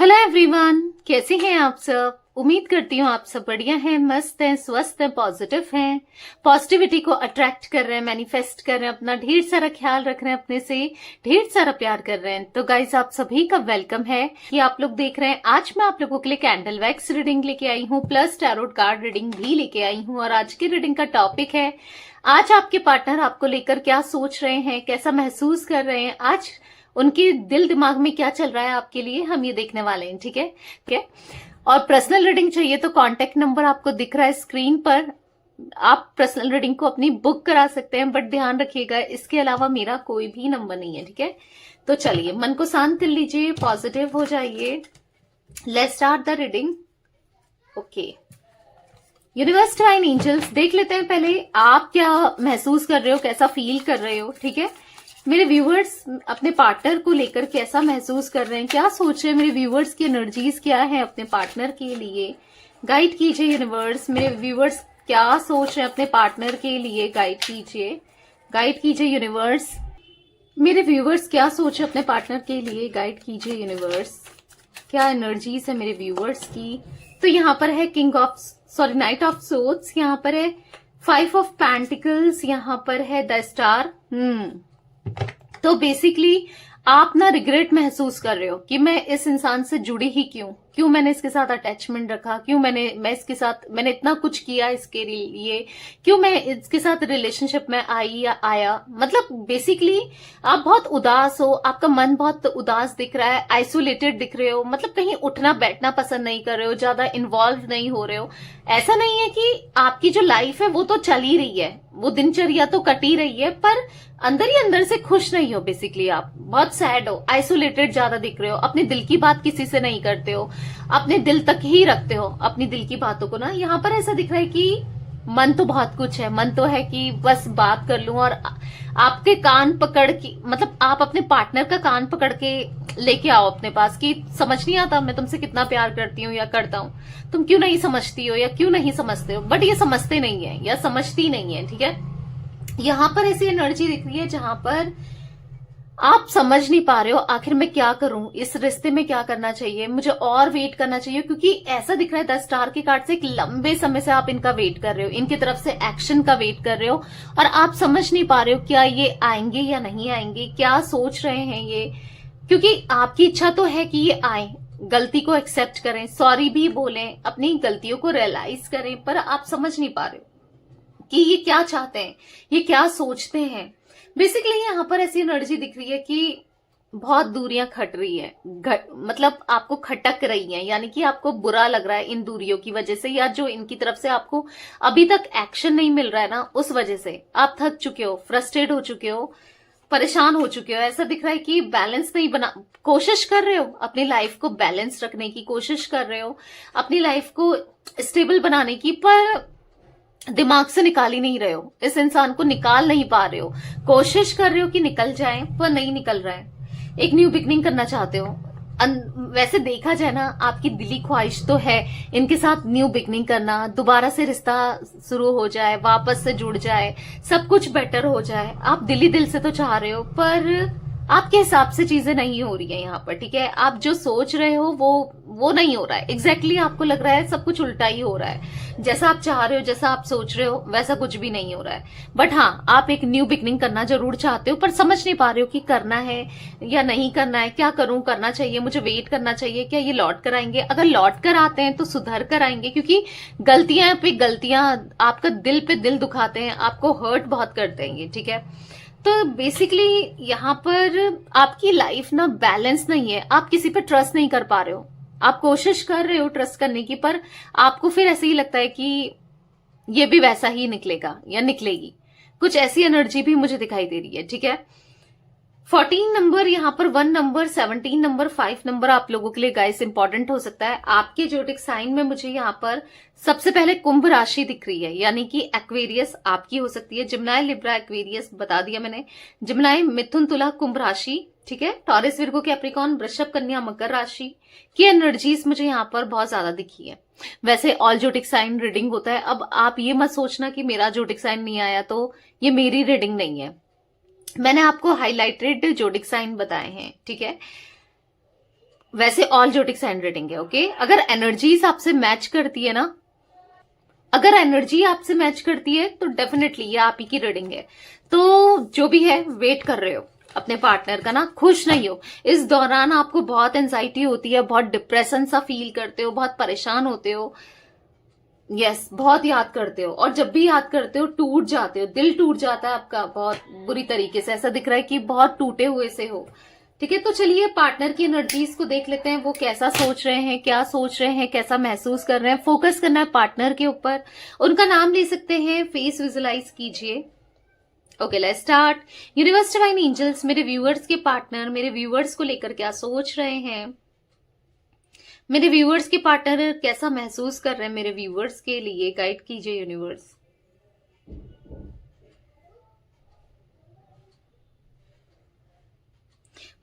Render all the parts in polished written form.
Hello everyone, कैसे हैं आप सब। उम्मीद करती हूँ आप सब बढ़िया हैं, मस्त हैं, स्वस्थ हैं, पॉजिटिव हैं, पॉजिटिविटी को अट्रैक्ट कर रहे हैं, मैनिफेस्ट कर रहे हैं, अपना ढेर सारा ख्याल रख रहे हैं, अपने से ढेर सारा प्यार कर रहे हैं। तो गाइस, आप सभी का वेलकम है कि आप लोग देख रहे हैं। आज मैं आप लोगों के लिए कैंडल वैक्स रीडिंग लेके आई हूँ, प्लस टैरोट कार्ड रीडिंग भी लेके आई हूँ। और आज की रीडिंग का टॉपिक है, आज आपके पार्टनर आपको लेकर क्या सोच रहे हैं, कैसा महसूस कर रहे हैं, आज उनके दिल दिमाग में क्या चल रहा है आपके लिए, हम ये देखने वाले हैं। ठीक है, ठीक है। और पर्सनल रीडिंग चाहिए तो कांटेक्ट नंबर आपको दिख रहा है स्क्रीन पर, आप पर्सनल रीडिंग को अपनी बुक करा सकते हैं। बट ध्यान रखिएगा, इसके अलावा मेरा कोई भी नंबर नहीं है। ठीक है, तो चलिए मन को शांत कर लीजिए, पॉजिटिव हो जाइए। Let's start the reading. Okay, universe, divine angels, देख लेते हैं पहले आप क्या महसूस कर रहे हो, कैसा फील कर रहे हो। ठीक है, मेरे व्यूवर्स अपने पार्टनर को लेकर कैसा महसूस कर रहे हैं, क्या सोच रहे हैं, मेरे व्यूवर्स की एनर्जीज क्या है अपने पार्टनर के लिए। गाइड कीजिए यूनिवर्स, मेरे व्यूवर्स क्या सोच रहे हैं अपने पार्टनर के लिए, गाइड कीजिए, गाइड कीजिए यूनिवर्स। मेरे व्यूवर्स क्या सोच रहे हैं अपने पार्टनर के लिए, गाइड कीजिए यूनिवर्स। क्या एनर्जीज है मेरे व्यूवर्स की। तो यहाँ पर है नाइट ऑफ सोर्ड्स, यहाँ पर है 5 ऑफ पेंटिकल्स, यहाँ पर है द स्टार। तो बेसिकली आप ना रिग्रेट महसूस कर रहे हो कि मैं इस इंसान से जुड़ी ही क्यों मैंने इसके साथ अटैचमेंट रखा, क्यों मैं इसके साथ मैंने इतना कुछ किया इसके लिए, क्यों मैं इसके साथ रिलेशनशिप में आई या आया। मतलब बेसिकली आप बहुत उदास हो, आपका मन बहुत उदास दिख रहा है, आइसोलेटेड दिख रहे हो, मतलब कहीं उठना बैठना पसंद नहीं कर रहे हो, ज्यादा इन्वॉल्व नहीं हो रहे हो। ऐसा नहीं है कि आपकी जो लाइफ है वो तो चल ही रही है, वो दिनचर्या तो कट ही रही है, पर अंदर ही अंदर से खुश नहीं हो। बेसिकली आप बहुत सैड हो, आइसोलेटेड ज्यादा दिख रहे हो, अपने दिल की बात किसी से नहीं करते हो, अपने दिल तक ही रखते हो अपनी दिल की बातों को ना। यहाँ पर ऐसा दिख रहा है कि मन तो बहुत कुछ है, मन तो है कि बस बात कर लूं और आपके कान पकड़ के, मतलब आप अपने पार्टनर का कान पकड़ के लेके आओ अपने पास कि समझ नहीं आता मैं तुमसे कितना प्यार करती हूँ या करता हूँ, तुम क्यों नहीं समझती हो या क्यों नहीं समझते हो। बट ये समझते नहीं है या समझती नहीं है। ठीक है, यहाँ पर ऐसी एनर्जी दिख रही है जहां पर आप समझ नहीं पा रहे हो आखिर मैं क्या करूं, इस रिश्ते में क्या करना चाहिए, मुझे और वेट करना चाहिए। क्योंकि ऐसा दिख रहा है 10 स्टार के कार्ड से एक लंबे समय से आप इनका वेट कर रहे हो, इनकी तरफ से एक्शन का वेट कर रहे हो, और आप समझ नहीं पा रहे हो क्या ये आएंगे या नहीं आएंगे, क्या सोच रहे हैं ये। क्योंकि आपकी इच्छा तो है कि ये आए, गलती को एक्सेप्ट करें, सॉरी भी बोलें, अपनी गलतियों को रियलाइज करें, पर आप समझ नहीं पा रहे हो कि ये क्या चाहते हैं, ये क्या सोचते हैं। बेसिकली यहाँ पर ऐसी एनर्जी दिख रही है कि बहुत दूरियां खट रही है, मतलब आपको खटक रही हैं, यानी कि आपको बुरा लग रहा है इन दूरियों की वजह से, या जो इनकी तरफ से आपको अभी तक एक्शन नहीं मिल रहा है ना, उस वजह से आप थक चुके हो, फ्रस्ट्रेट हो चुके हो, परेशान हो चुके हो। ऐसा दिख रहा है कि बैलेंस नहीं बना, कोशिश कर रहे हो अपनी लाइफ को बैलेंस रखने की, कोशिश कर रहे हो अपनी लाइफ को स्टेबल बनाने की, पर दिमाग से निकाल ही नहीं रहे हो, इस इंसान को निकाल नहीं पा रहे हो। कोशिश कर रहे हो कि निकल जाए पर नहीं निकल रहा है। एक न्यू बिगनिंग करना चाहते हो, वैसे देखा जाए ना आपकी दिली ख्वाहिश तो है इनके साथ न्यू बिगनिंग करना, दोबारा से रिश्ता शुरू हो जाए, वापस से जुड़ जाए, सब कुछ बेटर हो जाए। आप दिली दिल से तो चाह रहे हो, पर आपके हिसाब से चीजें नहीं हो रही है यहाँ पर। ठीक है, आप जो सोच रहे हो वो नहीं हो रहा है। एग्जैक्टली आपको लग रहा है सब कुछ उल्टा ही हो रहा है, जैसा आप चाह रहे हो, जैसा आप सोच रहे हो वैसा कुछ भी नहीं हो रहा है। बट हाँ, आप एक न्यू बिगनिंग करना जरूर चाहते हो, पर समझ नहीं पा रहे हो कि करना है या नहीं करना है, क्या करूं, करना चाहिए, मुझे वेट करना चाहिए, क्या ये लौट कर आएंगे। अगर लौट कर आते हैं तो सुधर कर आएंगे, क्योंकि गलतियां पे गलतियां आपका दिल पे दिल दुखाते हैं, आपको हर्ट बहुत करते हैं ये। ठीक है, तो बेसिकली यहाँ पर आपकी लाइफ ना बैलेंस नहीं है, आप किसी पे ट्रस्ट नहीं कर पा रहे हो, आप कोशिश कर रहे हो ट्रस्ट करने की, पर आपको फिर ऐसे ही लगता है कि ये भी वैसा ही निकलेगा या निकलेगी, कुछ ऐसी एनर्जी भी मुझे दिखाई दे रही है। ठीक है, 14 नंबर, यहाँ पर 1 नंबर, 17 नंबर, 5 नंबर आप लोगों के लिए गाइस इंपॉर्टेंट हो सकता है। आपके ज्योतिक साइन में मुझे यहाँ पर सबसे पहले कुंभ राशि दिख रही है, यानी कि एक्वेरियस आपकी हो सकती है। जिम्नाय, लिब्रा, एक्वेरियस बता दिया मैंने। जिम्नाय, मिथुन, तुला, कुंभ राशि। ठीक है, टॉरस, विर्गो, कैप्रिकॉर्न, वृषभ, कन्या, मकर राशि की एनर्जीज मुझे यहाँ पर बहुत ज्यादा दिखी है। वैसे ऑल ज्योतिक साइन रीडिंग होता है, अब आप ये मत सोचना कि मेरा ज्योतिक साइन नहीं आया तो ये मेरी रीडिंग नहीं है, मैंने आपको हाईलाइटेड जोडिक साइन बताए हैं। ठीक है, वैसे ऑल ज्योटिक्स हैंड रेटिंग है। ओके, अगर एनर्जीज आपसे मैच करती है ना, अगर एनर्जी आपसे मैच करती है तो डेफिनेटली ये आप ही की रीडिंग है। तो जो भी है, वेट कर रहे हो अपने पार्टनर का ना, खुश नहीं हो इस दौरान। आपको बहुत एंजाइटी होती है, बहुत डिप्रेशन सा फील करते हो, बहुत परेशान होते हो, यस बहुत याद करते हो, और जब भी याद करते हो टूट जाते हो, दिल टूट जाता है आपका बहुत बुरी तरीके से। ऐसा दिख रहा है कि बहुत टूटे हुए से हो। ठीक है, तो चलिए पार्टनर की एनर्जीज को देख लेते हैं। वो कैसा सोच रहे हैं, क्या सोच रहे हैं, कैसा महसूस कर रहे हैं। फोकस करना है पार्टनर के ऊपर। उनका नाम ले सकते हैं, फेस विजुलाइज कीजिए। Okay, let's start. Universe divine angels, मेरे व्यूअर्स के पार्टनर मेरे व्यूअर्स को लेकर क्या सोच रहे हैं, मेरे व्यूअर्स के पार्टनर कैसा महसूस कर रहे हैं, मेरे व्यूअर्स के लिए गाइड कीजिए यूनिवर्स।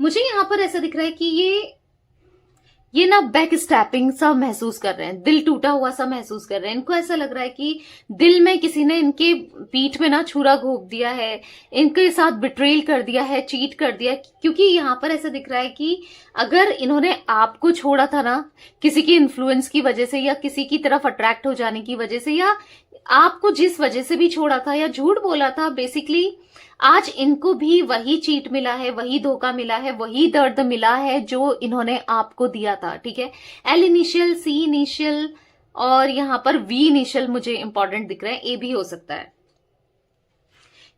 मुझे यहां पर ऐसा दिख रहा है कि ये ना बैक स्टैपिंग सा महसूस कर रहे हैं, दिल टूटा हुआ सा महसूस कर रहे हैं। इनको ऐसा लग रहा है कि दिल में किसी ने इनके पीठ में ना छुरा घोंप दिया है, इनके साथ बिट्रेल कर दिया है, चीट कर दिया है। क्योंकि यहां पर ऐसा दिख रहा है कि अगर इन्होंने आपको छोड़ा था ना, किसी की इन्फ्लुएंस की वजह से या किसी की तरफ अट्रैक्ट हो जाने की वजह से, या आपको जिस वजह से भी छोड़ा था या झूठ बोला था, बेसिकली आज इनको भी वही चीट मिला है, वही धोखा मिला है, वही दर्द मिला है जो इन्होंने आपको दिया था। ठीक है, एल इनिशियल, सी इनिशियल और यहां पर वी इनिशियल मुझे इंपॉर्टेंट दिख रहे हैं, ए भी हो सकता है।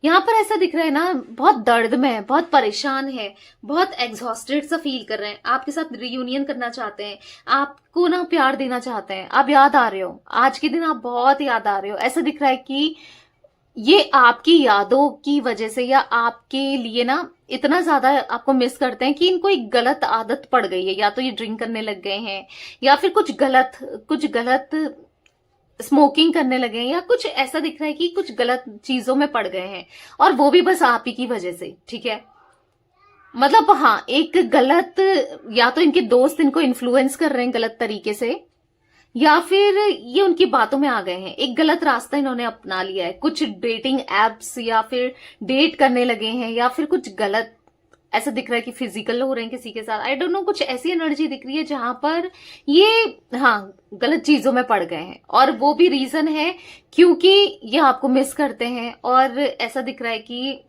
यहां पर ऐसा दिख रहा है ना, बहुत दर्द में है, बहुत परेशान है, बहुत एग्जॉस्टेड सा फील कर रहे हैं, आपके साथ रियूनियन करना चाहते हैं, आपको ना प्यार देना चाहते हैं, आप याद आ रहे हो, आज के दिन आप बहुत याद आ रहे हो। ऐसा दिख रहा है कि ये आपकी यादों की वजह से या आपके लिए ना इतना ज्यादा आपको मिस करते हैं कि इनको एक गलत आदत पड़ गई है। या तो ये ड्रिंक करने लग गए हैं, या फिर कुछ गलत स्मोकिंग करने लगे हैं, या कुछ ऐसा दिख रहा है कि कुछ गलत चीजों में पड़ गए हैं, और वो भी बस आप ही की वजह से। ठीक है, मतलब हाँ, एक गलत, या तो इनके दोस्त इनको इन्फ्लुएंस कर रहे हैं गलत तरीके से, या फिर ये उनकी बातों में आ गए हैं, एक गलत रास्ता इन्होंने अपना लिया है, कुछ डेटिंग एप्स या फिर डेट करने लगे हैं, या फिर कुछ गलत ऐसा दिख रहा है कि फिजिकल हो रहे हैं किसी के साथ। आई डोंट नो, कुछ ऐसी एनर्जी दिख रही है जहां पर ये हाँ गलत चीजों में पड़ गए हैं, और वो भी रीजन है क्योंकि ये आपको मिस करते हैं, और ऐसा दिख रहा है कि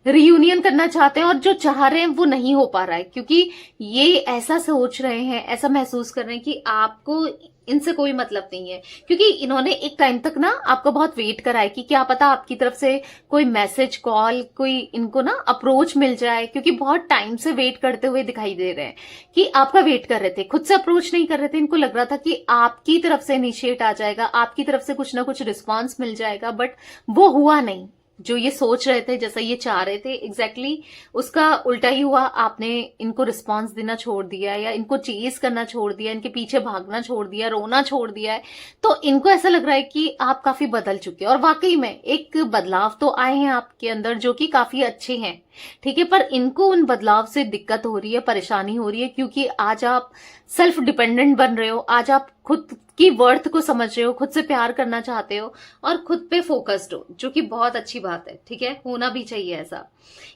रियूनियन करना चाहते हैं, और जो चाह रहे हैं वो नहीं हो पा रहा है, क्योंकि ये ऐसा सोच रहे हैं, ऐसा महसूस कर रहे हैं कि आपको इनसे कोई मतलब नहीं है। क्योंकि इन्होंने एक टाइम तक ना आपको बहुत वेट करा है कि क्या पता आपकी तरफ से कोई मैसेज, कॉल, कोई इनको ना अप्रोच मिल जाए, क्योंकि बहुत टाइम से वेट करते हुए दिखाई दे रहे हैं कि आपका वेट कर रहे थे, खुद से अप्रोच नहीं कर रहे थे। इनको लग रहा था कि आपकी तरफ से इनिशिएट आ जाएगा, आपकी तरफ से कुछ ना कुछ रिस्पॉन्स मिल जाएगा, बट वो हुआ नहीं। जो ये सोच रहे थे, जैसा ये चाह रहे थे, एग्जैक्टली उसका उल्टा ही हुआ। आपने इनको रिस्पांस देना छोड़ दिया, या इनको चेज करना छोड़ दिया, इनके पीछे भागना छोड़ दिया, रोना छोड़ दिया है। तो इनको ऐसा लग रहा है कि आप काफी बदल चुके हैं, और वाकई में एक बदलाव तो आए हैं आपके अंदर जो कि काफी अच्छे हैं। ठीक है, पर इनको उन बदलाव से दिक्कत हो रही है, परेशानी हो रही है, क्योंकि आज आप सेल्फ डिपेंडेंट बन रहे हो, आज आप खुद की वर्थ को समझ रहे हो, खुद से प्यार करना चाहते हो, और खुद पे फोकस्ड हो, जो कि बहुत अच्छी बात है। ठीक है, होना भी चाहिए ऐसा।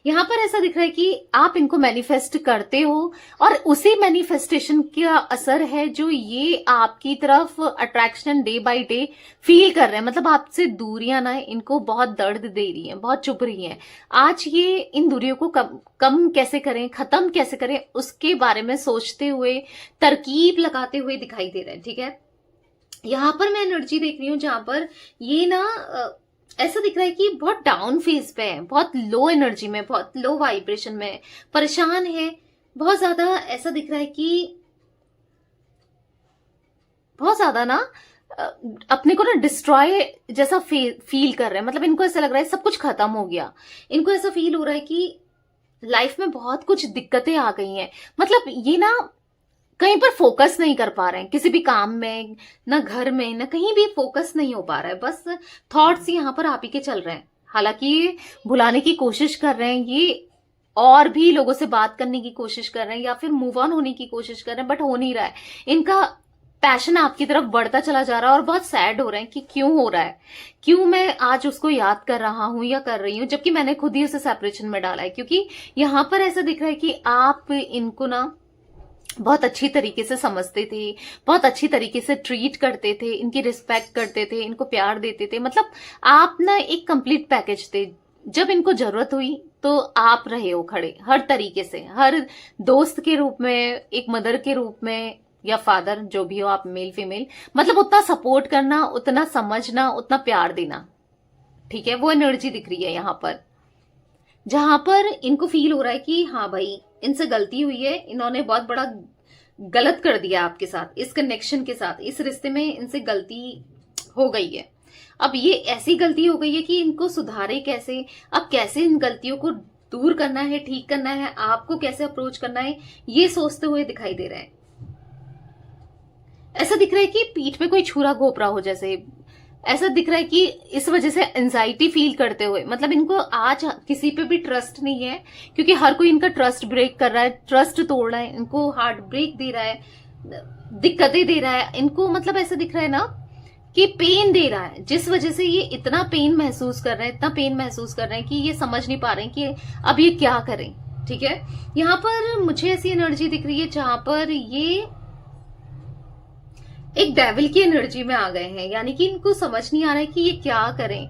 यहां पर ऐसा दिख रहा है कि आप इनको मैनिफेस्ट करते हो, और उसी मैनिफेस्टेशन का असर है जो ये आपकी तरफ attraction day by day feel कर रहे हैं। मतलब आपसे दूरियां ना इनको बहुत दर्द दे रही हैं, बहुत चुभ रही हैं। आज ये इन दूरियों को कम कैसे करें, खत्म कैसे करें, उसके बारे में सोचते हुए, तरकीब लगाते हुए दिखाई दे रहे हैं। ठीक है, यहां पर मैं एनर्जी देख रही हूं जहां पर ये ना ऐसा दिख रहा है कि बहुत डाउन फेज पे है, बहुत लो एनर्जी में, बहुत लो वाइब्रेशन में, परेशान है बहुत ज्यादा। ऐसा दिख रहा है कि बहुत ज्यादा ना अपने को ना डिस्ट्रॉय जैसा फील कर रहे हैं। मतलब इनको ऐसा लग रहा है सब कुछ खत्म हो गया। इनको ऐसा फील हो रहा है कि लाइफ में बहुत कुछ दिक्कतें आ गई हैं। मतलब ये ना कहीं पर फोकस नहीं कर पा रहे हैं, किसी भी काम में, ना घर में, ना कहीं भी फोकस नहीं हो पा रहा है। बस थॉट्स यहाँ पर आप ही के चल रहे हैं। हालांकि ये भुलाने की कोशिश कर रहे हैं, ये और भी लोगों से बात करने की कोशिश कर रहे हैं, या फिर मूव ऑन होने की कोशिश कर रहे हैं, बट हो नहीं रहा है। इनका पैशन आपकी तरफ बढ़ता चला जा रहा है, और बहुत सैड हो रहे हैं कि क्यों हो रहा है, क्यों मैं आज उसको याद कर रहा हूं या कर रही हूं, जबकि मैंने खुद ही उसे सेपरेशन में डाला है। क्योंकि यहां पर ऐसा दिख रहा है कि आप इनको ना बहुत अच्छी तरीके से समझते थे, बहुत अच्छी तरीके से ट्रीट करते थे, इनकी रिस्पेक्ट करते थे, इनको प्यार देते थे। मतलब आप ना एक कंप्लीट पैकेज थे। जब इनको जरूरत हुई तो आप रहे हो खड़े हर तरीके से, हर दोस्त के रूप में, एक मदर के रूप में, या फादर, जो भी हो आप, मेल फीमेल, मतलब उतना सपोर्ट करना, उतना समझना, उतना प्यार देना। ठीक है, वो एनर्जी दिख रही है यहाँ पर, जहां पर इनको फील हो रहा है कि हाँ भाई, इनसे गलती हुई है, इन्होंने बहुत बड़ा गलत कर दिया आपके साथ, इस कनेक्शन के साथ, इस रिश्ते में इनसे गलती हो गई है। अब ये ऐसी गलती हो गई है कि इनको सुधारे कैसे, अब कैसे इन गलतियों को दूर करना है, ठीक करना है, आपको कैसे अप्रोच करना है, ये सोचते हुए दिखाई दे रहा है। ऐसा दिख रहा है कि पीठ में कोई छुरा घोप रहा हो जैसे, ऐसा दिख रहा है कि इस वजह से एंजाइटी फील करते हुए, मतलब इनको आज किसी पे भी ट्रस्ट नहीं है, क्योंकि हर कोई इनका ट्रस्ट ब्रेक कर रहा है, ट्रस्ट तोड़ रहा है, इनको हार्ट ब्रेक दे रहा है, दिक्कतें दे रहा है इनको। मतलब ऐसा दिख रहा है ना कि पेन दे रहा है, जिस वजह से ये इतना पेन महसूस कर रहे हैं, इतना पेन महसूस कर रहे हैं कि ये समझ नहीं पा रहे हैं कि अब ये क्या करें। ठीक है, यहाँ पर मुझे ऐसी एनर्जी दिख रही है जहां पर ये एक डेविल की एनर्जी में आ गए हैं, यानी कि इनको समझ नहीं आ रहा है कि ये क्या करें।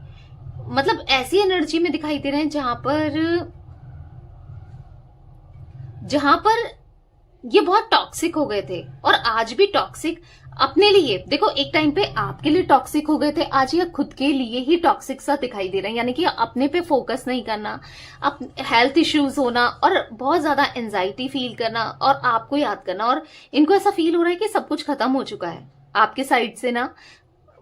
मतलब ऐसी एनर्जी में दिखाई दे रहे हैं जहां पर ये बहुत टॉक्सिक हो गए थे, और आज भी टॉक्सिक अपने लिए। देखो, एक टाइम पे आपके लिए टॉक्सिक हो गए थे, आज ये खुद के लिए ही टॉक्सिक सा दिखाई दे रहे हैं, यानी कि अपने पे फोकस नहीं करना, हेल्थ इश्यूज होना, और बहुत ज्यादा एंजाइटी फील करना, और आपको याद करना। और इनको ऐसा फील हो रहा है कि सब कुछ खत्म हो चुका है आपके साइड से ना,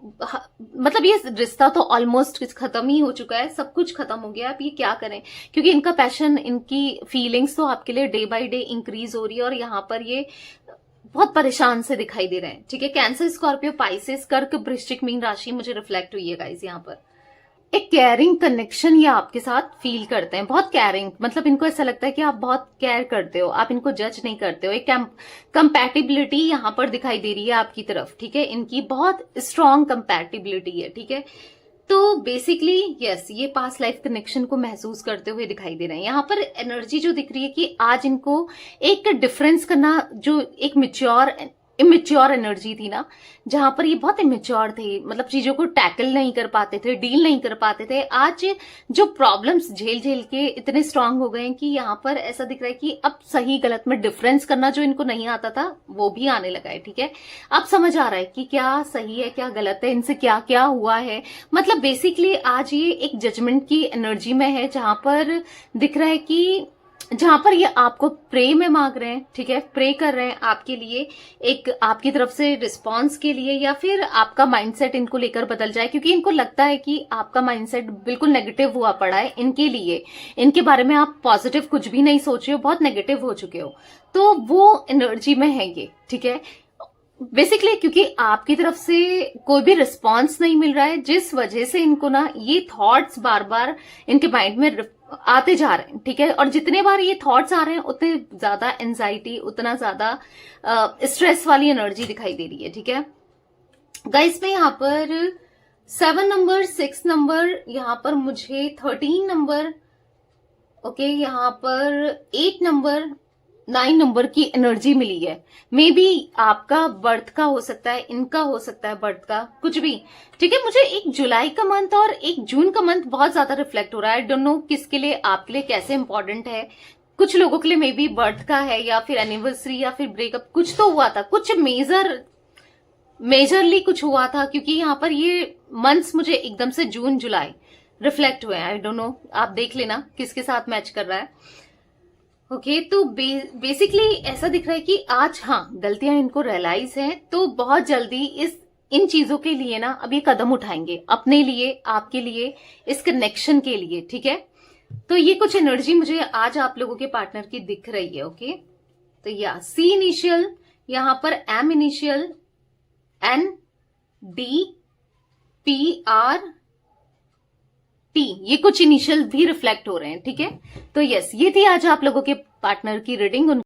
मतलब ये रिश्ता तो ऑलमोस्ट खत्म ही हो चुका है, सब कुछ खत्म हो गया। अब ये क्या करें, क्योंकि इनका पैशन, इनकी फीलिंग्स तो आपके लिए डे बाय डे इंक्रीज हो रही है, और यहाँ पर ये बहुत परेशान से दिखाई दे रहे हैं। ठीक है, कैंसर, स्कॉर्पियो, पाइसेस, कर्क, वृश्चिक, मीन राशि मुझे रिफ्लेक्ट हुई है गाइस। यहाँ पर एक केयरिंग कनेक्शन ये आपके साथ फील करते हैं, बहुत केयरिंग, मतलब इनको ऐसा लगता है कि आप बहुत केयर करते हो, आप इनको जज नहीं करते हो। एक कंपैटिबिलिटी यहाँ पर दिखाई दे रही है आपकी तरफ। ठीक है, इनकी बहुत स्ट्रॉन्ग कंपैटिबिलिटी है। ठीक है, तो बेसिकली यस, ये पास्ट लाइफ कनेक्शन को महसूस करते हुए दिखाई दे रहे हैं। यहाँ पर एनर्जी जो दिख रही है कि आज इनको एक डिफरेंस करना, जो एक इमेच्योर एनर्जी थी ना, जहां पर ये बहुत इमेच्योर थे, मतलब चीजों को टैकल नहीं कर पाते थे, डील नहीं कर पाते थे, आज जो प्रॉब्लम्स झेल झेल के इतने स्ट्रांग हो गए हैं कि यहाँ पर ऐसा दिख रहा है कि अब सही गलत में डिफरेंस करना जो इनको नहीं आता था वो भी आने लगा है। ठीक है, अब समझ आ रहा है कि क्या सही है, क्या गलत है, इनसे क्या क्या हुआ है। मतलब बेसिकली आज ये एक जजमेंट की एनर्जी में है, जहां पर दिख रहा है कि जहां पर ये आपको प्रे में मांग रहे हैं। ठीक है, प्रे कर रहे हैं आपके लिए, एक आपकी तरफ से रिस्पांस के लिए, या फिर आपका माइंडसेट इनको लेकर बदल जाए, क्योंकि इनको लगता है कि आपका माइंडसेट बिल्कुल नेगेटिव हुआ पड़ा है इनके लिए, इनके बारे में आप पॉजिटिव कुछ भी नहीं सोच रहे हो, बहुत नेगेटिव हो चुके हो, तो वो एनर्जी में है ये। ठीक है, बेसिकली क्योंकि आपकी तरफ से कोई भी रिस्पांस नहीं मिल रहा है, जिस वजह से इनको ना ये थॉट्स बार बार इनके माइंड में आते जा रहे हैं। ठीक है, और जितने बार ये थॉट्स आ रहे हैं उतने ज्यादा एंजाइटी, उतना ज्यादा स्ट्रेस वाली एनर्जी दिखाई दे रही है। ठीक है गाइस, में यहाँ पर 7 नंबर, 6 नंबर, यहाँ पर मुझे 13 नंबर, ओके, यहाँ पर 8 नंबर, 9 नंबर की एनर्जी मिली है। मे बी आपका बर्थ का हो सकता है, इनका हो सकता है बर्थ का, कुछ भी। ठीक है, मुझे 1 जुलाई का मंथ और 1 जून का मंथ बहुत ज्यादा रिफ्लेक्ट हो रहा है। आई डोंट नो किसके लिए, आपके लिए कैसे इंपॉर्टेंट है। कुछ लोगों के लिए मे बी बर्थ का है, या फिर एनिवर्सरी, या फिर ब्रेकअप, कुछ तो हुआ था, कुछ मेजरली कुछ हुआ था, क्योंकि यहाँ पर ये मंथ्स मुझे एकदम से जून जुलाई रिफ्लेक्ट हुए हैं। आई डोंट नो, आप देख लेना किसके साथ मैच कर रहा है। ओके, तो बेसिकली ऐसा दिख रहा है कि आज हाँ गलतियां इनको रियलाइज हैं, तो बहुत जल्दी इन चीजों के लिए ना अब ये कदम उठाएंगे, अपने लिए, आपके लिए, इस कनेक्शन के लिए। ठीक है, तो ये कुछ एनर्जी मुझे आज आप लोगों के पार्टनर की दिख रही है। ओके, तो या सी इनिशियल, यहाँ पर M initial, N, D, P, R, T, ये कुछ इनिशियल भी रिफ्लेक्ट हो रहे हैं। ठीक है, तो यस, ये थी आज आप लोगों के पार्टनर की रीडिंग।